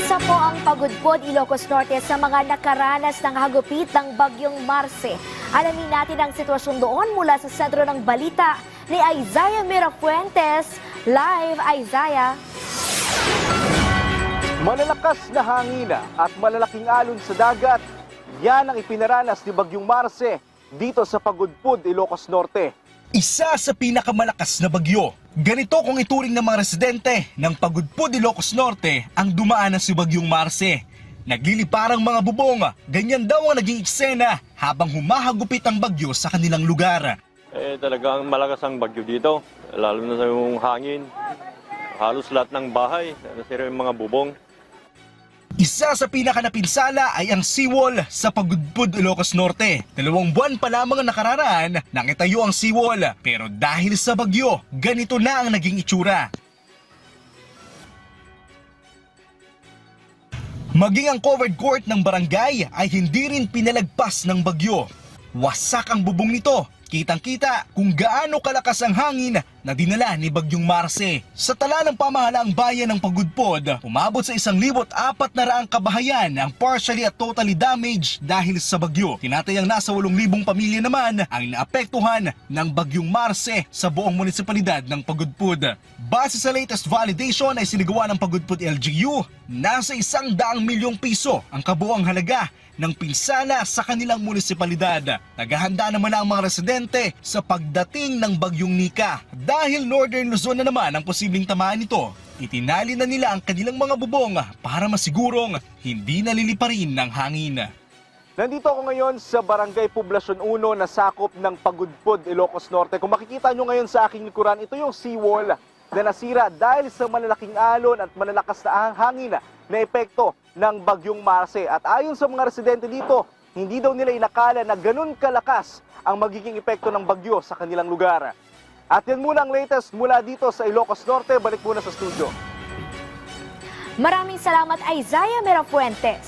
Isa po ang Pagudpod, Ilocos Norte sa mga nakaranas ng hagupit ng Bagyong Marce. Alamin natin ang sitwasyon doon mula sa sentro ng balita ni Isaiah Mirafuentes. Live, Isaiah. Malalakas na hangin at malalaking alon sa dagat, yan ang ipinaranas ni Bagyong Marce dito sa Pagudpod, Ilocos Norte. Isa sa pinakamalakas na bagyo. Ganito kung ituring ng mga residente ng Pagudpod, Ilocos Norte ang dumaan si Bagyong Marce. Nagliliparang mga bubong, ganyan daw ang naging eksena habang humahagupit ang bagyo sa kanilang lugar. Talagang malakas ang bagyo dito, lalo na sa yung hangin. Halos lahat ng bahay, nasira yung mga bubong. Isa sa pinakanapinsala ay ang seawall sa Pagudpod, Ilocos Norte. 2 buwan pa lamang ang nakararaan nang itayo ang seawall. Pero dahil sa bagyo, ganito na ang naging itsura. Maging ang covered court ng barangay ay hindi rin pinalagpas ng bagyo. Wasak ang bubong nito. Kitang-kita kung gaano kalakas ang hangin na dinala ni Bagyong Marce. Sa tala ng pamahalaang bayan ng Pagudpod, umabot sa 1,400 kabahayan ang partially at totally damaged dahil sa bagyo. Tinatayang nasa 8,000 pamilya naman ang naapektuhan ng Bagyong Marce sa buong munisipalidad ng Pagudpod. Base sa latest validation ay sinagawa ng Pagudpod LGU, nasa 100 milyong piso ang kabuuang halaga ng pinsala sa kanilang munisipalidad. Naghahanda naman ang mga residente sa pagdating ng Bagyong Nika. Dahil Northern Luzon na naman ang posibleng tamaan nito, itinali na nila ang kanilang mga bubong para masigurong hindi naliliparin ng hangin. Nandito ako ngayon sa Barangay Poblacion 1 na sakop ng Pagudpod, Ilocos Norte. Kung makikita nyo ngayon sa aking likuran, ito yung seawall na nasira dahil sa malalaking alon at malalakas na hangin na epekto ng Bagyong Marce. At ayon sa mga residente dito, hindi daw nila inakala na ganun kalakas ang magiging epekto ng bagyo sa kanilang lugar. At yan muna ang latest mula dito sa Ilocos Norte. Balik muna sa studio. Maraming salamat, Isaiah Mirafuentes.